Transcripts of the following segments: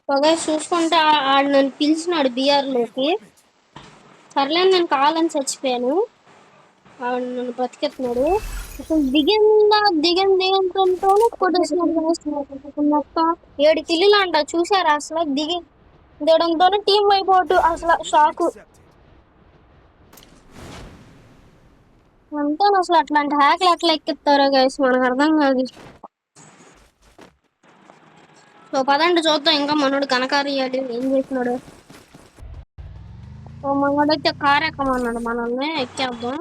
పొగ చూసుకుంటే ఆడు నన్ను పిలిచినాడు బీఆర్లోకి. సర్లే నేను కావాలని చచ్చిపోయాను. ఆడు నన్ను బతికెత్తున్నాడు. అసలు దిగంతోనే కొట్టేసినాడు. మొత్తం 7 కిల్లులు అంట. చూసారా అసలు దిగడంతోనే టీం అయిపోటు. అసలు షాకు. అంతా అసలు అట్లాంటి హ్యాక్లు ఎట్లా ఎక్కిస్తారో గైస్ మనకు అర్థం కాదు. సో పదండి చూద్దాం ఇంకా మనోడు ఘనకార్యాలు ఏం చేసినాడు. సో మనోడైతే కార్ ఎక్కమన్నాడు, మనల్ని ఎక్కేద్దాం.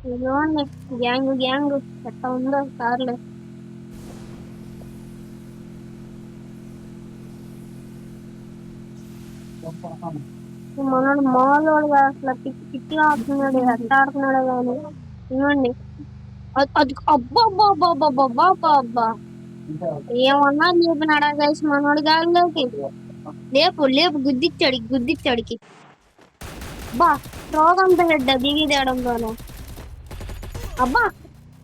ఇదిగోండి గ్యాంగ్ ఎట్లా ఉందో కార్లు. మనోడు మామూలు అసలు పిచ్చి ఆడుతున్నాడు, ఎట్లా ఆడుతున్నాడు కానీ. ఇవ్వండి అబ్బా ఏమన్నా లేపినాడా గైస్ మనోడు గాలిలోకి. లేపు గుద్దిచ్చాడికి. అబ్బా రోగంతో హెడ్ దిగిదేయడంతోనే.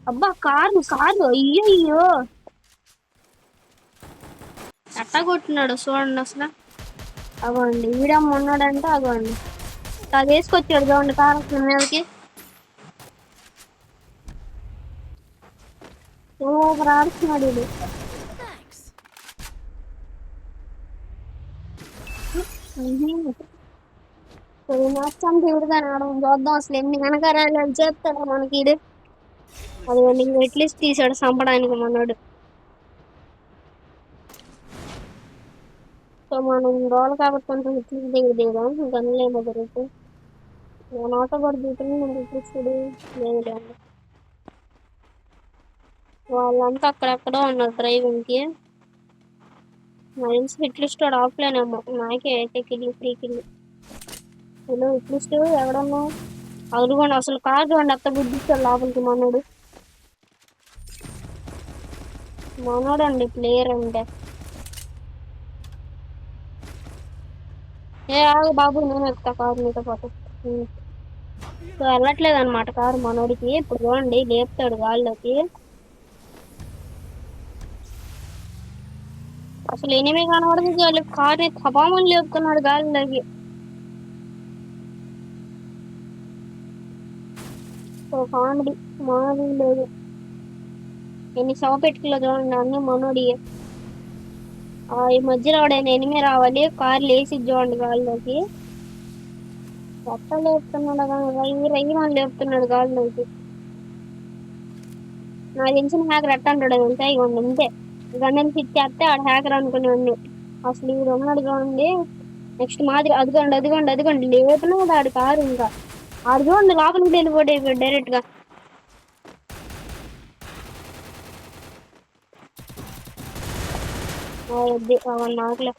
అబ్బా కారు అయ్యో ఎట్టా కొట్టినాడు చూడండి అసలు. అగోండి ఈడమ్మ ఉన్నాడంటే అగోండి అది వేసుకొచ్చాడు చూడండి కారు మీదకి. సూపర్ ఆడుతున్నాడు ఇది. తీరుగానే ఆడడం చూద్దాం అసలు ఎన్ని వెనకరాలు చేస్తాడు మనకి ఇది. అది ఎట్లీస్ట్ తీసాడు చంపడానికి మనోడు. సో మనం రోల్ కాబట్టి కొంచెం ఇట్లీస్ట్ దిగుదాం గన్లేమో జరుగుతుంది. నేను ఆటో కూడా దిగుతుంది నేను ఇట్లీస్తుడు లేదు. వాళ్ళంతా అక్కడెక్కడో ఉన్నారు డ్రైవింగ్ కి. నాకు ఇట్లిస్ట్ ఆఫ్లైన్ అమ్మా నాకే అయితే ఫ్రీ కిల్లు. హలో ఇట్లిస్ట్ ఎవడన్నా అదుగుండి అసలు కార్ చూడండి అత్త గుద్దిస్తాడు లోపలికి మనోడు అండి ప్లేయర్ అంటే. ఏ ఆగు బాబు నేను ఎక్కుతా కారు మీతో పాటు. సో వెళ్ళట్లేదు అనమాట కారు మనోడికి. ఇప్పుడు చూడండి లేపుతాడు గాల్లోకి. అసలు ఎనిమిది కనబడదు కారు తపామని లేపుతున్నాడు గాలిలోకి. సో కామెడీ మాది లేదు. ఎన్ని శవ పెట్టుకులో చూడండి అన్ని మనోడి. ఈ మధ్యలో వాడైనా ఎనిమిది రావాలి కారు లేసి చూడండి గాలిలోకి. ఎట్లా లేపుతున్నాడు రయ్యమని లేపుతున్నాడు గాలిలోకి. నాకు తెలిసిన హ్యాకర్ ఎట్ట అంటాడు అంతే ఇవ్వండి అంతే. గన్నెలు ఫిట్ చేస్తే ఆడు హ్యాకర్ అనుకునేవాడిని. అసలు ఈడు ఉన్నాడు చూడండి నెక్స్ట్ మాదిరి. అదిగోండి లేపినాడు ఆడు కారు. ఇంకా ఆడు చూడండి లోపలికి వెళ్ళిపోయాడు డైరెక్ట్ గా. నాకులే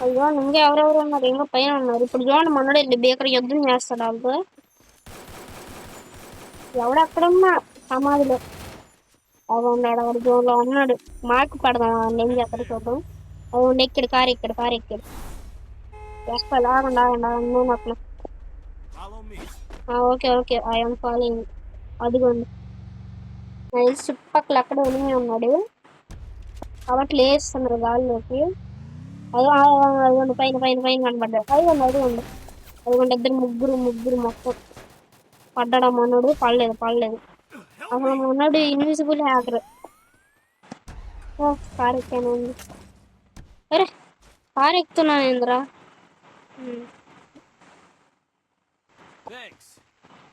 అది చూడండి ఇంకా ఎవరెవరు ఉన్నారు ఇంకా పైన ఉన్నారు. ఇప్పుడు చూడండి మనోడు వెళ్ళి బేకర్ యుద్ధం చేస్తాడు వాళ్ళతో. ఎవడెక్కడున్నా సమాధిలో అవున్నాడు వాడు జోన్లో ఉన్నాడు. మార్కు పెడదాం ఏం చేస్తాడు చూద్దాం. అవును ఎక్కాడు కారు ఎక్కాడు. ఆగండి అట్లా. Okay I'm following. అదిగోండి చుట్టుపక్కల అక్కడ ఉనిమి ఉన్నాడు కాబట్టి లేస్తున్నారు గాల్లోకి. అదిగోండి పైన కనబడ్డాడు. అదిగోండి ఇద్దరు ముగ్గురు మొత్తం పడ్డాడా మనోడు. పడలేదు అసలు మనోడు ఇన్విజిబుల్ హ్యాకర్. కారు ఎక్కానండి. అరే కారు ఎక్కుతున్నాను ఇంద్రా.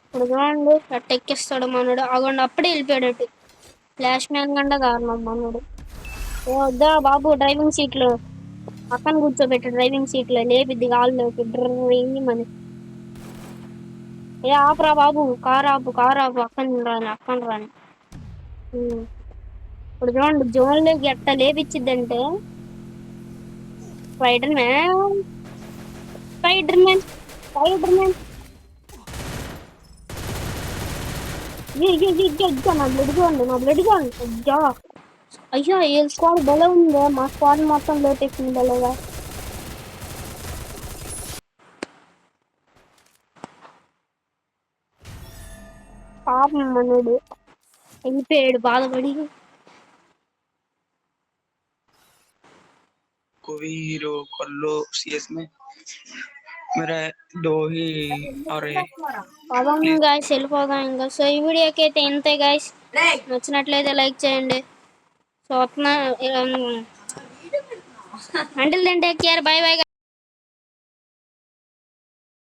ఇప్పుడు చూడండి అట్ట ఎక్కిస్తాడు మనోడు. అగోండి అప్పుడే వెళ్ళిపోయాడు. ఫ్లాష్ మ్యాన్ కంటే కారణం మనోడు. వద్దా బాబు డ్రైవింగ్ సీట్లో పక్కన కూర్చోబెట్టాడు. డ్రైవింగ్ సీట్లో లేపిద్ది గాల్లోకి డ్రైవింగ్. ఏ ఆపురా బాబు కారు ఆపు అక్కన రాని. ఇప్పుడు చూడండి జోన్లోకి ఎట్ట లేపిచ్చిద్దంటే స్పైడర్ మ్యాన్ నా బ్లడ్ చూడండి అయ్యో ఏ స్క్వాడ్ బల ఉందే. మా స్క్వాడ్ మొత్తం లోటెక్కింది బలగా. పాపం మనోడు వెళ్ళిపోయాడు బాధపడి. को भी हीरो कर लो सीएस में। मेरा 2 ही आ रहे పదం प्लीज। గాయస్ వెళ్ళిపోదాం ఇంకా. సో ఈ వీడియోకి అయితే ఇంతే గాయస్. నచ్చినట్లయితే లైక్ చేయండి. So until then take care, bye by.